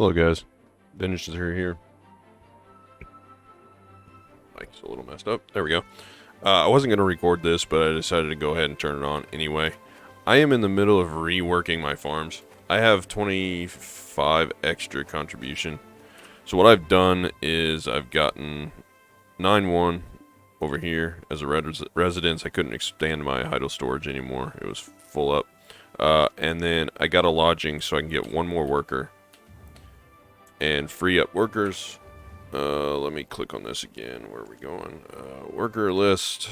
Hello guys, Vintage is here. Mic's a little messed up. There we go. I wasn't going to record this, but I decided to go ahead and turn it on anyway. I am in the middle of reworking my farms. I have 25 extra contribution. So what I've done is I've gotten 9-1 over here as a residence. I couldn't expand my idle storage anymore. It was full up. And then I got a lodging so I can get one more worker and free up workers. Let me click on this again. Where are we going? Worker list.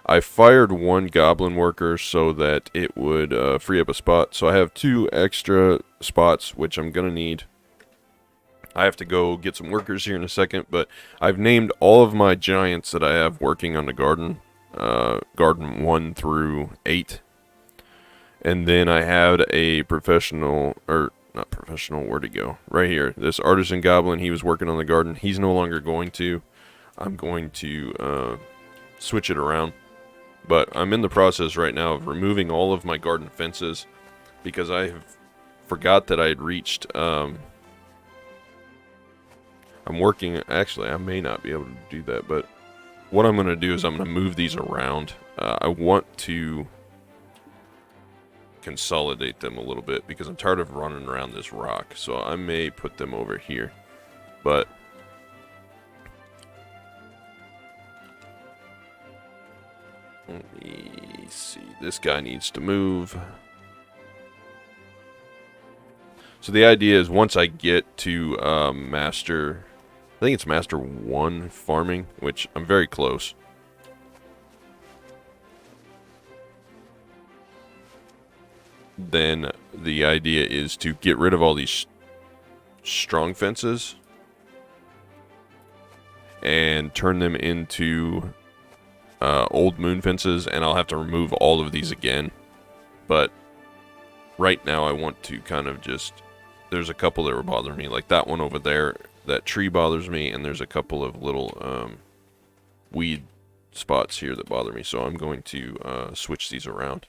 I fired one goblin worker so that it would free up a spot. So I have 2 extra spots, which I'm going to need. I have to go get some workers here in a second, but I've named all of my giants that I have working on the garden. Garden 1 through 8. And then I had a professional, or not professional, where'd he go? Right here. This artisan goblin, he was working on the garden. He's no longer going to. I'm going to switch it around. But I'm in the process right now of removing all of my garden fences because I have forgot that I had reached. I'm working. Actually, I may not be able to do that, but what I'm going to do is I'm going to move these around. I want to consolidate them a little bit because I'm tired of running around this rock, so I may put them over here. But let me see, this guy needs to move. So the idea is once I get to master, I think it's master 1 farming, which I'm very close. Then the idea is to get rid of all these strong fences and turn them into old moon fences, and I'll have to remove all of these again. But right now I want to kind of just, there's a couple that were bothering me, like that one over there. That tree bothers me, and there's a couple of little weed spots here that bother me, so I'm going to switch these around.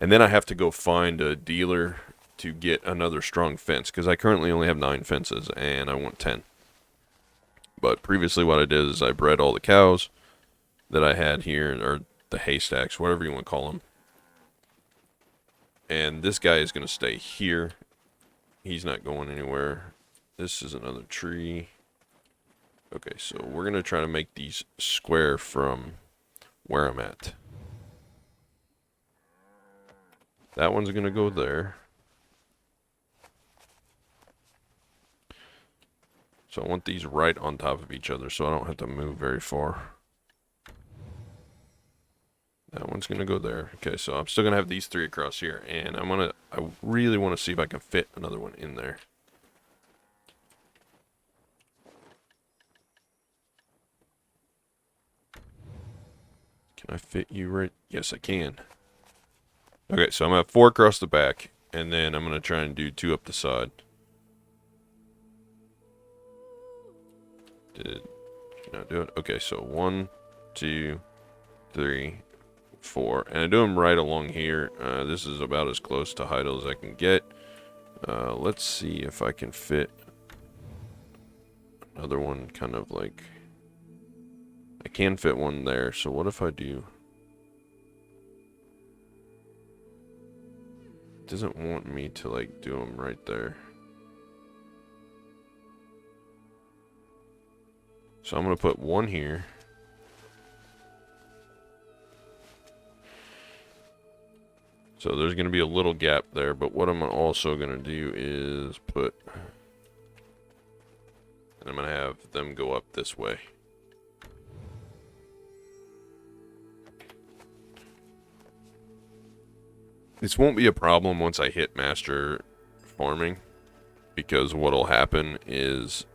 And then I have to go find a dealer to get another strong fence, because I currently only have 9 fences, and I want 10. But previously what I did is I bred all the cows that I had here, or the haystacks, whatever you want to call them. And this guy is going to stay here. He's not going anywhere. This is another tree. Okay, so we're going to try to make these square from where I'm at. That one's going to go there. So I want these right on top of each other so I don't have to move very far. That one's going to go there. Okay, so I'm still going to have these 3 across here. And I really want to see if I can fit another one in there. Can I fit you right? Yes, I can. Okay, so I'm going to have 4 across the back, and then I'm going to try and do 2 up the side. Did you not do it? Okay, so 1, 2, 3, 4. And I do them right along here. This is about as close to Heidel as I can get. Let's see if I can fit another one kind of like... I can fit one there, so what if I do... It doesn't want me to like do them right there. So I'm going to put one here. So there's going to be a little gap there, but what I'm also going to do is put... And I'm going to have them go up this way. This won't be a problem once I hit master farming, because what'll happen is...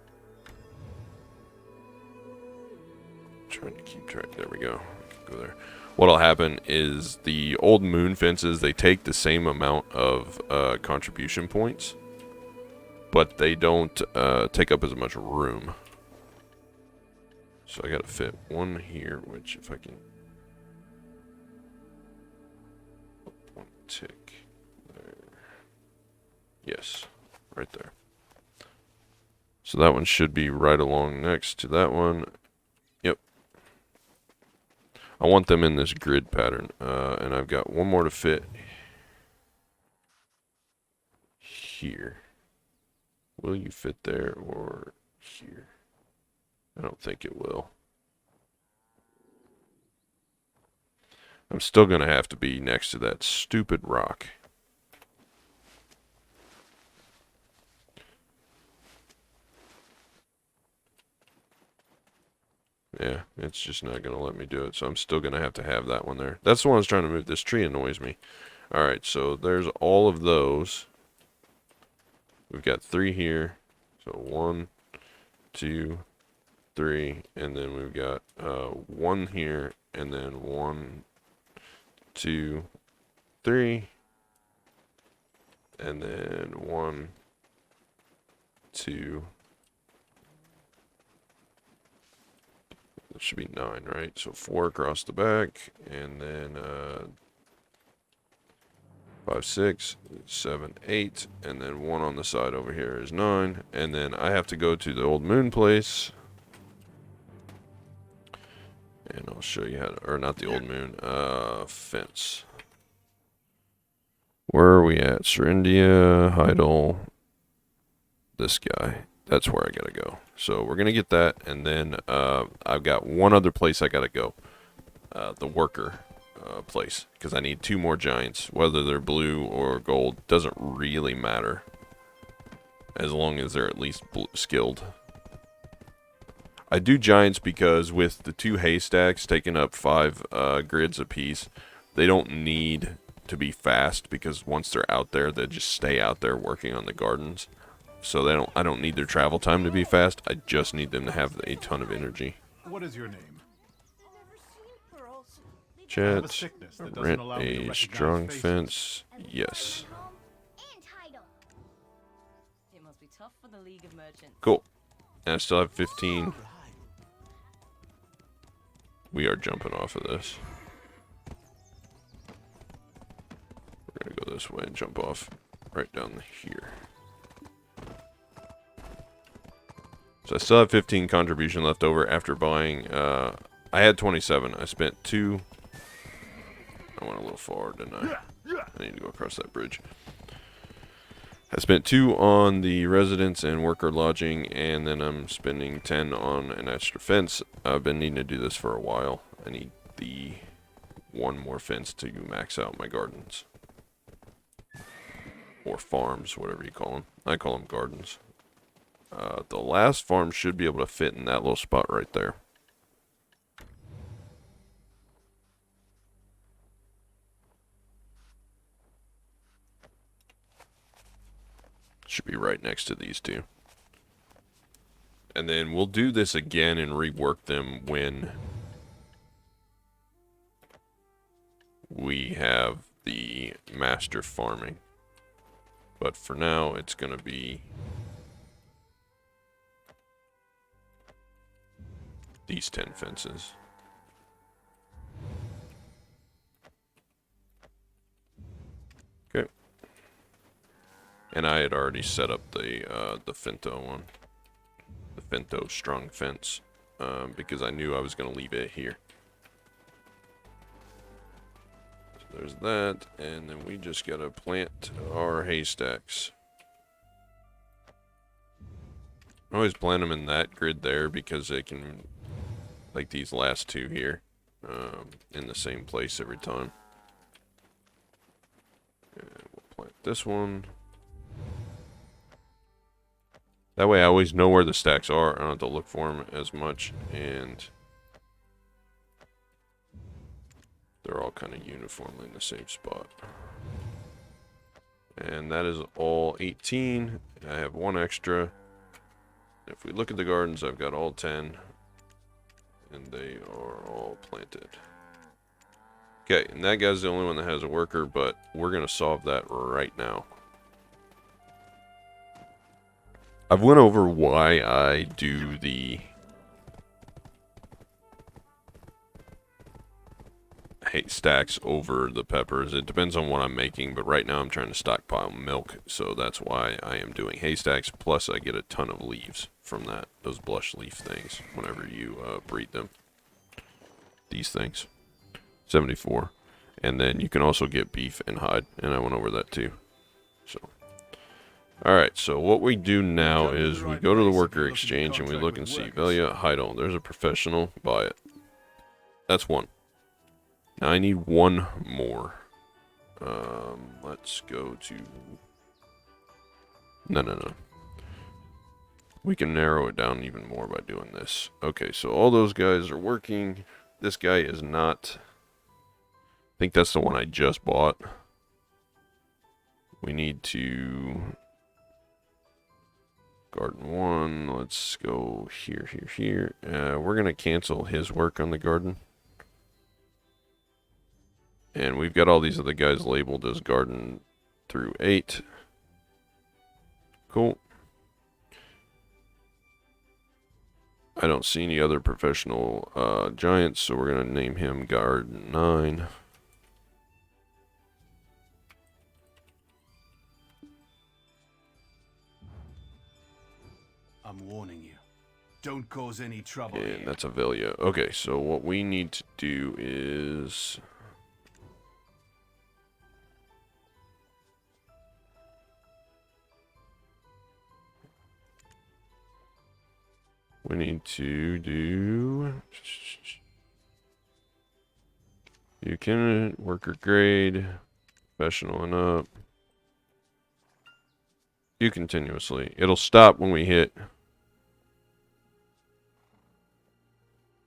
Trying to keep track. There we go. Go there. What'll happen is the old moon fences, they take the same amount of contribution points, but they don't take up as much room. So I gotta fit one here, which if I can... One tick there. Yes, right there. So that one should be right along next to that one. Yep. I want them in this grid pattern. And I've got one more to fit here. Will you fit there or here? I don't think it will. I'm still going to have to be next to that stupid rock. Yeah, it's just not going to let me do it. So I'm still going to have that one there. That's the one I was trying to move. This tree annoys me. Alright, so there's all of those. We've got 3 here. So 1, 2, 3. And then we've got 1 here. And then 1, 2, 3. And then 1, 2. That should be 9, right? So 4 across the back, and then 5, 6, 7, 8, and then 1 on the side over here is 9. And then I have to go to the old moon place, and I'll show you how to, or not the old moon, fence. Where are we at? Serindia, Heidel, this guy. That's where I gotta go. So we're gonna get that, and then I've got one other place I gotta go. The worker place, because I need 2 more giants. Whether they're blue or gold doesn't really matter, as long as they're at least skilled. I do giants because with the 2 haystacks taking up 5 grids apiece, they don't need to be fast, because once they're out there, they just stay out there working on the gardens. So I don't need their travel time to be fast. I just need them to have a ton of energy. What is your name? Chat, rent a strong fence. Yes. It must be tough for the League of Merchants. Cool. And I still have 15. We are jumping off of this. We're gonna go this way and jump off right down here. So I still have 15 contribution left over after buying, I had 27. I spent 2. I went a little far, didn't I? I need to go across that bridge. I spent 2 on the residence and worker lodging, and then I'm spending 10 on an extra fence. I've been needing to do this for a while. I need the 1 more fence to max out my gardens. Or farms, whatever you call them. I call them gardens. The last farm should be able to fit in that little spot right there. Should be right next to these 2. And then we'll do this again and rework them when we have the master farming. But for now, it's going to be these 10 fences. Okay. And I had already set up the Finto one. The Finto strong fence. Because I knew I was going to leave it here. So there's that. And then we just got to plant our haystacks. I always plant them in that grid there because they can, like these last 2 here, in the same place every time. And we'll plant this one. That way I always know where the stacks are. I don't have to look for them as much. And they're all kind of uniformly in the same spot. And that is all 18. I have 1 extra. If we look at the gardens, I've got all 10. And they are all planted. Okay, and that guy's the only one that has a worker, but we're going to solve that right now. I've went over why I do the haystacks over the peppers. It depends on what I'm making, but right now I'm trying to stockpile milk, so that's why I am doing haystacks, plus I get a ton of leaves from that, those blush leaf things, whenever you breed them. These things. 74. And then you can also get beef and hide, and I went over that too. So, alright, so what we do now is we go to the worker exchange and we look and see, Velia, Heidel, there's a professional, buy it. That's one. Now I need one more. Let's go to... No. We can narrow it down even more by doing this. Okay, so all those guys are working. This guy is not. I think that's the one I just bought. We need to... Garden 1. Let's go here. We're going to cancel his work on the garden. And we've got all these other guys labeled as garden through 8. Cool. I don't see any other professional giants, so we're going to name him Garden 9. I'm warning you. Don't cause any trouble. And here. that's Avelia. Okay, so what we need to do is... We need to do... You can worker grade, professional and up. You continuously. It'll stop when we hit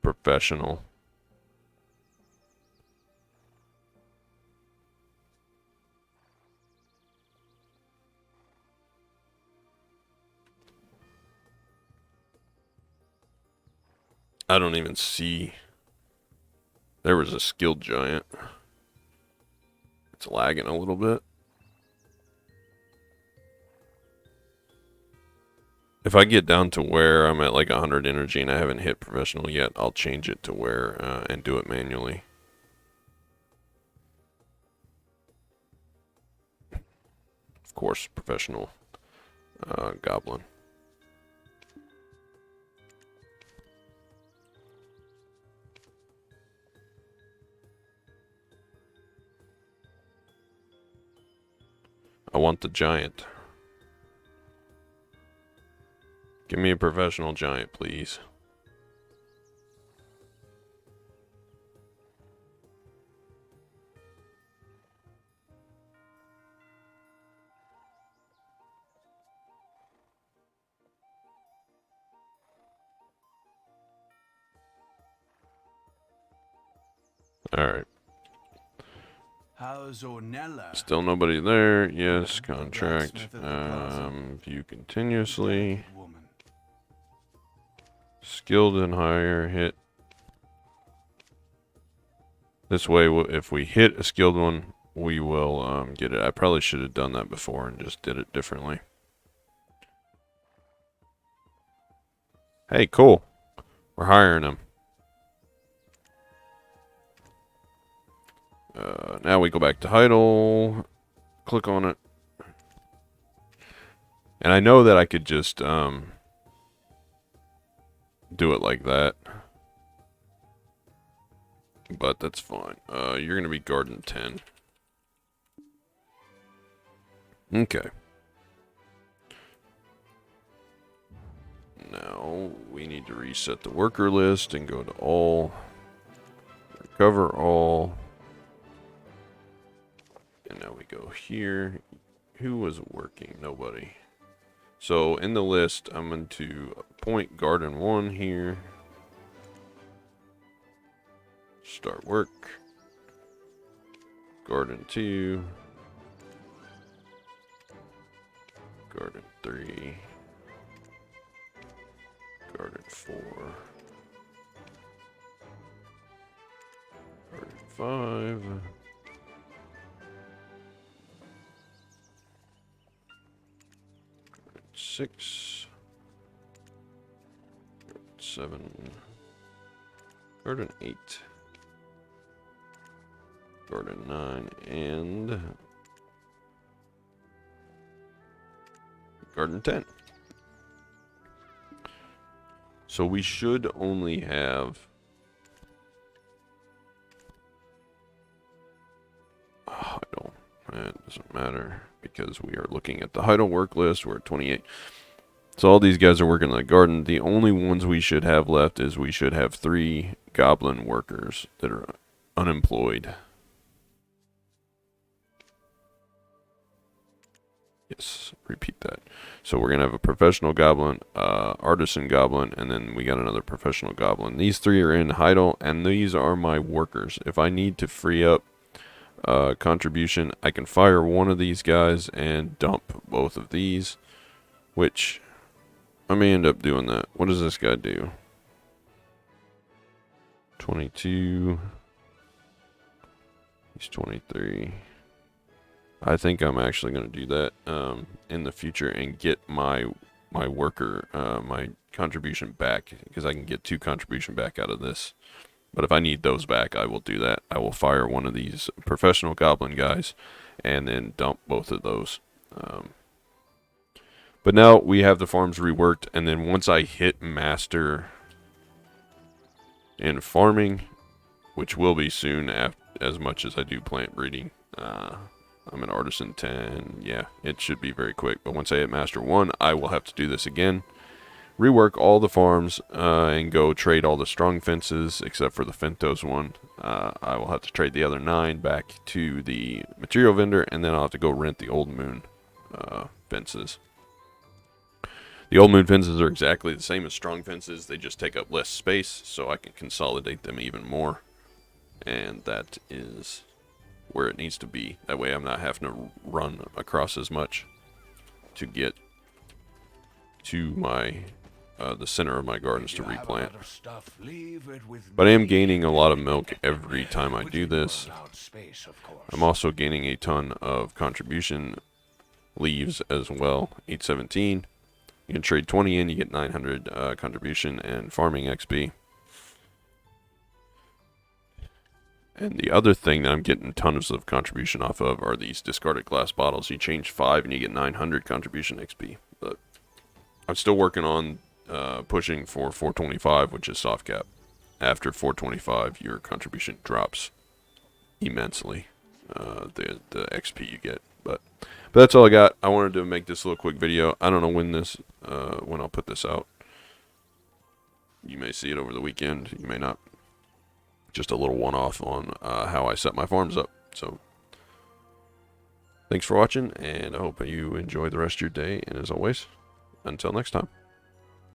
professional. I don't even see. There was a skilled giant. It's lagging a little bit. If I get down to where I'm at like 100 energy and I haven't hit professional yet, I'll change it to where and do it manually. Of course, professional goblin. I want the giant. Give me a professional giant, please. Alright. How's Ornella? Still nobody there. Yes, contract. View continuously. Woman. Skilled and higher hit. This way, if we hit a skilled one, we will get it. I probably should have done that before and just did it differently. Hey, cool. We're hiring him. Now we go back to Heidel. Click on it. And I know that I could just do it like that. But that's fine. You're going to be Garden 10. Okay. Now we need to reset the worker list and go to all. Recover all. And now we go here. Who was working? Nobody. So in the list, I'm going to appoint Garden 1 here. Start work. Garden 2. Garden 3. Garden 4. Garden 5. Garden 6. Garden 7. Garden 8. Garden 9 and Garden 10. So we should only have Heidel. It doesn't matter because we are looking at the Heidel work list. We're at 28. So all these guys are working in the garden. The only ones we should have left is we should have 3 goblin workers that are unemployed. Yes, repeat that. So we're going to have a professional goblin, artisan goblin, and then we got another professional goblin. These 3 are in Heidel, and these are my workers. If I need to free up contribution, I can fire one of these guys and dump both of these, which I may end up doing that. What does this guy do? 22. He's 23. I think I'm actually going to do that in the future and get my worker, my contribution back, because I can get 2 contribution back out of this. But if I need those back, I will do that. I will fire one of these professional goblin guys and then dump both of those. But now we have the farms reworked, and then once I hit master in farming, which will be soon as much as I do plant breeding, I'm an artisan 10. Yeah, it should be very quick. But once I hit master 1, I will have to do this again. Rework all the farms and go trade all the strong fences except for the Fentos one. I will have to trade the other 9 back to the material vendor, and then I'll have to go rent the Old Moon fences. The Old Moon fences are exactly the same as strong fences. They just take up less space, so I can consolidate them even more. And that is where it needs to be. That way I'm not having to run across as much to get to my the center of my gardens to replant. But I am gaining a lot of milk every time I do this. I'm also gaining a ton of contribution leaves as well. 817. You can trade 20 in, you get 900 contribution and farming XP. And the other thing that I'm getting tons of contribution off of are these discarded glass bottles. You change 5 and you get 900 contribution XP. But I'm still working on pushing for 425, which is soft cap. After 425, your contribution drops immensely, the XP you get. But that's all I got. I wanted to make this little quick video. I don't know when when I'll put this out. You may see it over the weekend. You may not. Just a little one-off on how I set my farms up. So thanks for watching, and I hope you enjoy the rest of your day. And as always, until next time.